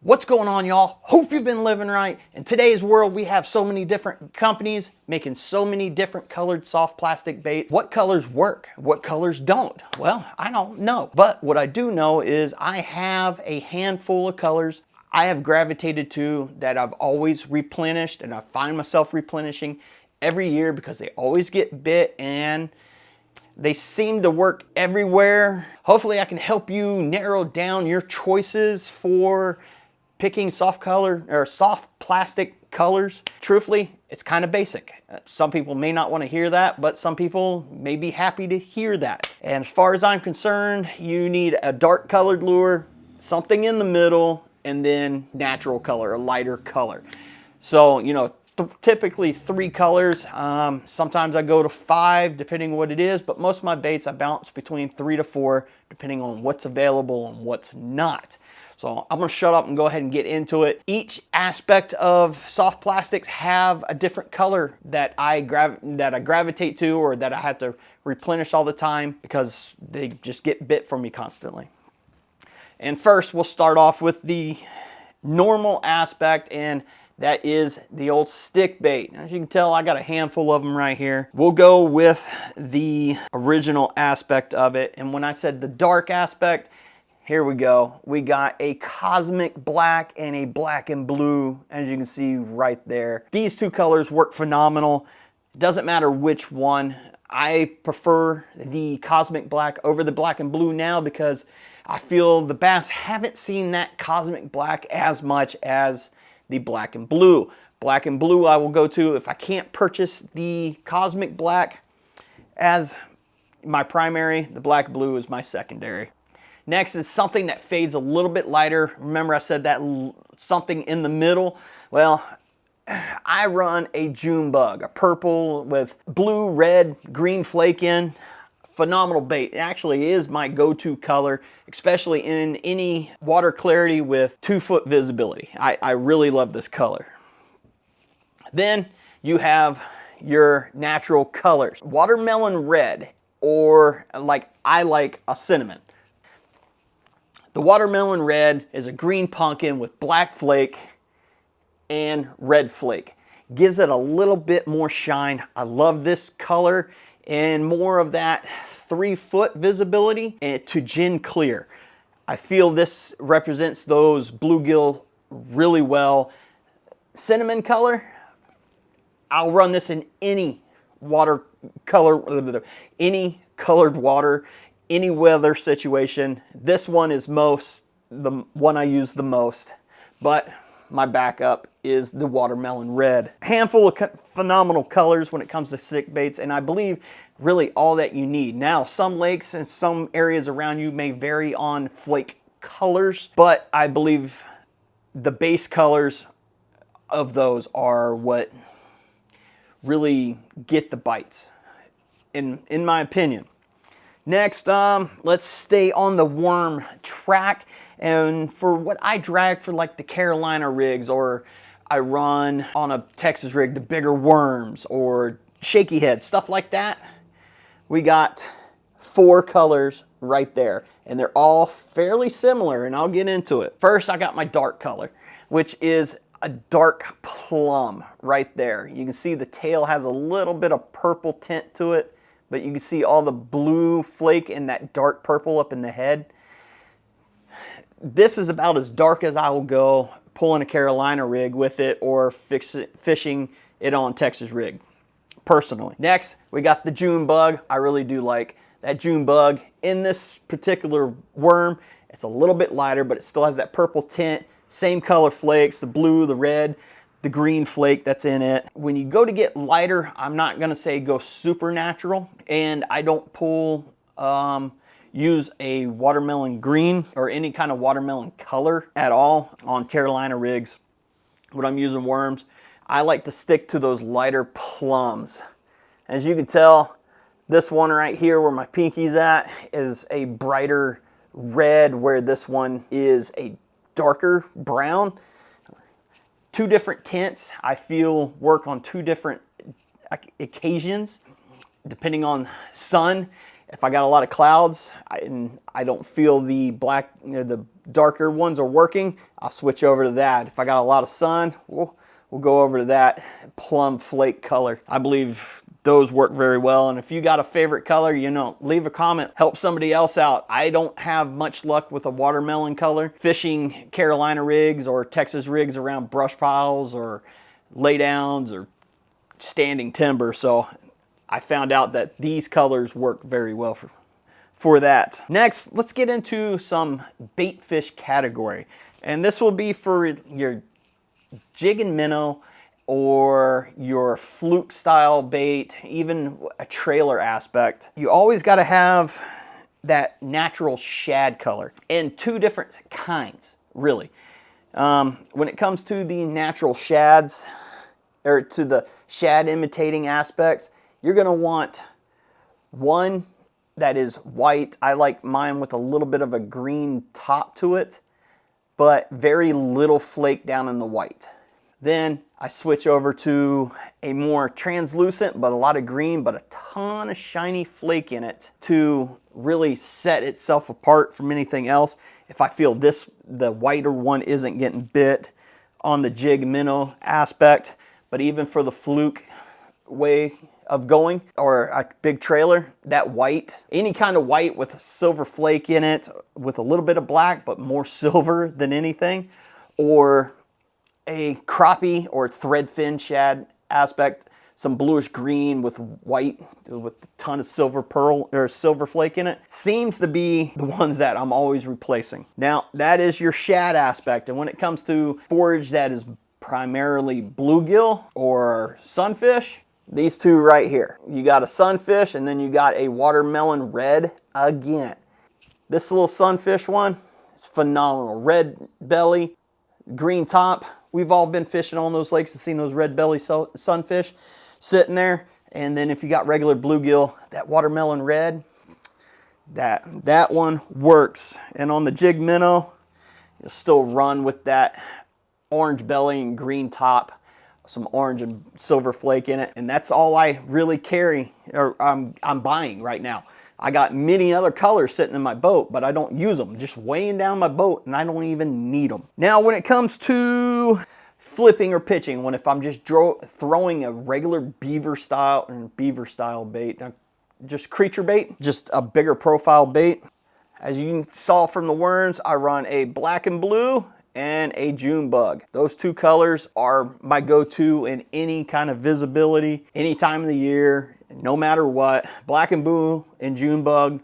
What's going on, y'all? Hope you've been living right. In today's world, we have so many different companies making so many different colored soft plastic baits. What colors work? What colors don't? Well, I don't know. But what I do know is I have a handful of colors I have gravitated to that I've always replenished, and I find myself replenishing every year because they always get bit and they seem to work everywhere. Hopefully I can help you narrow down your choices for picking soft color or soft plastic colors. Truthfully, it's kind of basic. Some people may not want to hear that, but some people may be happy to hear that. And as far as I'm concerned, you need a dark colored lure, something in the middle, and then natural color, a lighter color. So, you know, typically 3 colors. Sometimes I go to 5 depending on what it is, but most of my baits I bounce between 3 to 4 depending on what's available and what's not. So I'm gonna shut up and go ahead and get into it. Each aspect of soft plastics have a different color that I gravitate to, or that I have to replenish all the time because they just get bit from me constantly. And first we'll start off with the normal aspect, and that is the old stick bait. As you can tell, I got a handful of them right here. We'll go with the original aspect of it. And when I said the dark aspect, here we go. We got a cosmic black and a black and blue, as you can see right there. These 2 colors work phenomenal. It doesn't matter which one. I prefer the cosmic black over the black and blue now because I feel the bass haven't seen that cosmic black as much as the black and blue. Black and blue I will go to if I can't purchase the cosmic black as my primary. The black blue is my secondary. Next is something that fades a little bit lighter. Remember I said that something in the middle? Well, I run a June bug, a purple with blue, red, green flake in. Phenomenal bait. It actually is my go-to color, especially in any water clarity with 2-foot visibility. I really love this color. Then you have your natural colors. Watermelon red, or like I like a cinnamon. The watermelon red is a green pumpkin with black flake and red flake. Gives it a little bit more shine. I love this color and more of that 3-foot visibility and to gin clear. I feel this represents those bluegill really well. Cinnamon color, I'll run this in any water color, any colored water, any weather situation. This one is the one I use the most, but my backup is the watermelon red. A handful of phenomenal colors when it comes to stick baits, and I believe really all that you need. Now, some lakes and some areas around you may vary on flake colors, but I believe the base colors of those are what really get the bites, in my opinion. Next, let's stay on the worm track. And for what I drag for like the Carolina rigs, or I run on a Texas rig, the bigger worms or shaky head, stuff like that, we got 4 colors right there. And they're all fairly similar, and I'll get into it. First, I got my dark color, which is a dark plum right there. You can see the tail has a little bit of purple tint to it, but you can see all the blue flake and that dark purple up in the head. This is about as dark as I will go pulling a Carolina rig with it, or fishing it on Texas rig, personally. Next, we got the June bug. I really do like that June bug. In this particular worm, it's a little bit lighter, but it still has that purple tint. Same color flakes, the blue, the red, the green flake that's in it. When you go to get lighter, I'm not gonna say go super natural, and I don't use a watermelon green or any kind of watermelon color at all on Carolina rigs. When I'm using worms, I like to stick to those lighter plums. As you can tell, this one right here where my pinky's at is a brighter red, where this one is a darker brown. 2 different tints I feel work on 2 different occasions depending on sun. If I got a lot of clouds, I don't feel the black, the darker ones are working, I'll switch over to that. If I got a lot of sun, we'll go over to that plum flake color. I believe those work very well. And if you got a favorite color, you know, leave a comment, help somebody else out. I don't have much luck with a watermelon color. Fishing Carolina rigs or Texas rigs around brush piles or laydowns or standing timber. So I found out that these colors work very well for that. Next, let's get into some bait fish category. And this will be for your jig and minnow, or your fluke style bait, even a trailer aspect. You always got to have that natural shad color, and two different kinds, really. When it comes to the natural shads, or to the shad imitating aspects, you're gonna want one that is white. I like mine with a little bit of a green top to it, but very little flake down in the white. Then I switch over to a more translucent, but a lot of green, but a ton of shiny flake in it to really set itself apart from anything else. If I feel the whiter one isn't getting bit on the jig minnow aspect, but even for the fluke way of going, or a big trailer, that white, any kind of white with a silver flake in it, with a little bit of black, but more silver than anything, or a crappie or threadfin shad aspect, some bluish green with white with a ton of silver pearl or silver flake in it, seems to be the ones that I'm always replacing. Now that is your shad aspect, and when it comes to forage that is primarily bluegill or sunfish, these two right here, you got a sunfish and then you got a watermelon red again. This little sunfish one is phenomenal. Red belly, green top. We've all been fishing on those lakes and seen those red belly sunfish sitting there. And then if you got regular bluegill, that watermelon red, that one works. And on the jig minnow, you'll still run with that orange belly and green top, some orange and silver flake in it. And that's all I really carry, or I'm buying right now. I got many other colors sitting in my boat, but I don't use them. Just weighing down my boat, and I don't even need them. Now, when it comes to flipping or pitching, if I'm just throwing a regular beaver style bait, just creature bait, just a bigger profile bait. As you saw from the worms, I run a black and blue and a June bug. Those two colors are my go-to in any kind of visibility, any time of the year, no matter what. Black and blue and June bug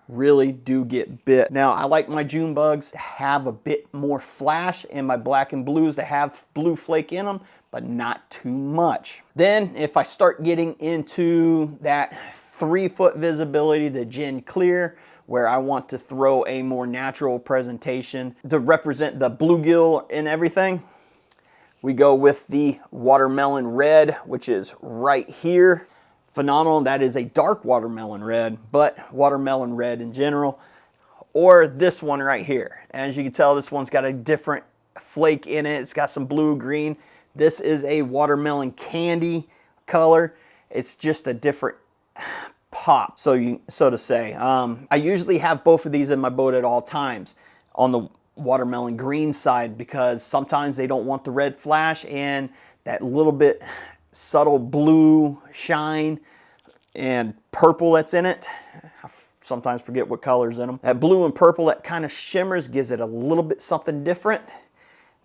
really do get bit. Now, I like my June bugs to have a bit more flash, and my black and blues to have blue flake in them, but not too much. Then if I start getting into that 3-foot visibility to gin clear, where I want to throw a more natural presentation to represent the bluegill and everything, we go with the watermelon red, which is right here. Phenomenal. That is a dark watermelon red, but watermelon red in general. Or this one right here. As you can tell, this one's got a different flake in it. It's got some blue, green. This is a watermelon candy color. It's just a different pop, so to say. I usually have both of these in my boat at all times on the watermelon green side, because sometimes they don't want the red flash and that little bit subtle blue shine and purple that's in it. I sometimes forget what color's in them. That blue and purple that kind of shimmers gives it a little bit something different.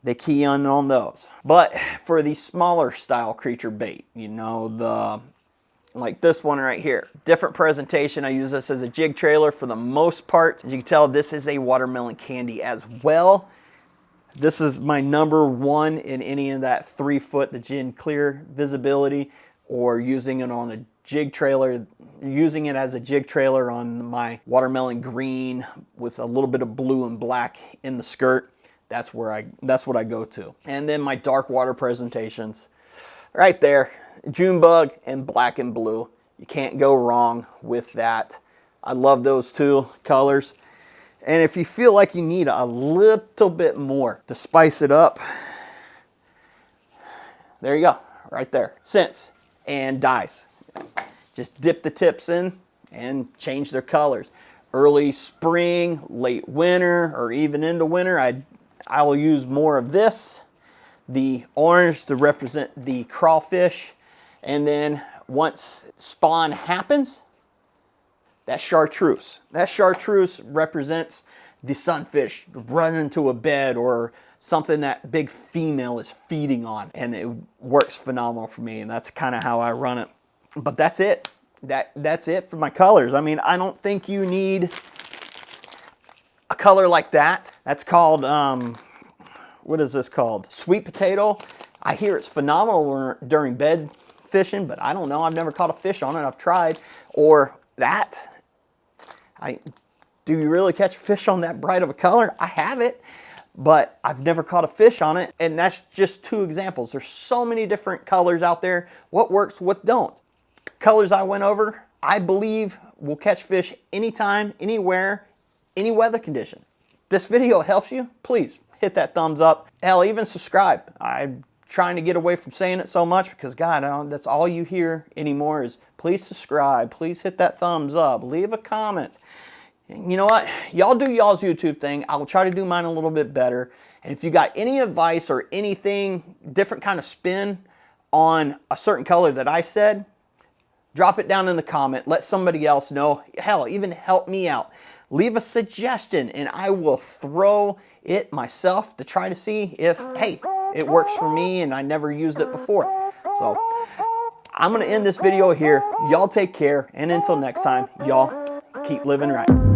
They key in on those. But for the smaller style creature bait, you know, like this one right here, different presentation. I use this as a jig trailer for the most part. As you can tell, this is a watermelon candy as well. This is my #1 in any of that 3-foot, the gin clear visibility, or using it on a jig trailer, using it as a jig trailer on my watermelon green with a little bit of blue and black in the skirt. That's what I go to. And then my dark water presentations right there, June bug and black and blue. You can't go wrong with that. I love those two colors. And if you feel like you need a little bit more to spice it up, there you go, right there. Scents and dyes. Just dip the tips in and change their colors. early spring, late winter, or even into winter, I will use more of this. The orange to represent the crawfish. And then once spawn happens, that chartreuse. That chartreuse represents the sunfish running into a bed or something that big female is feeding on. And it works phenomenal for me, and that's kind of how I run it. But that's it. That's it for my colors. I mean, I don't think you need a color like that. That's called, what is this called? Sweet potato. I hear it's phenomenal during bed fishing, but I don't know. I've never caught a fish on it. I've tried. Or that. Do you really catch a fish on that bright of a color? I have it, but I've never caught a fish on it. And that's just 2 examples. There's so many different colors out there. What works, what don't. Colors I went over, I believe will catch fish anytime, anywhere, any weather condition. This video helps you, please hit that thumbs up. Hell, even subscribe. I'm trying to get away from saying it so much because, God, that's all you hear anymore is please subscribe, please hit that thumbs up, leave a comment. You know what? Y'all do y'all's YouTube thing. I will try to do mine a little bit better. And if you got any advice or anything, different kind of spin on a certain color that I said, drop it down in the comment. Let somebody else know. Hell, even help me out. Leave a suggestion and I will throw it myself to try to see if, hey, it works for me and I never used it before. So I'm going to end this video here. Y'all take care. And until next time, y'all keep living right.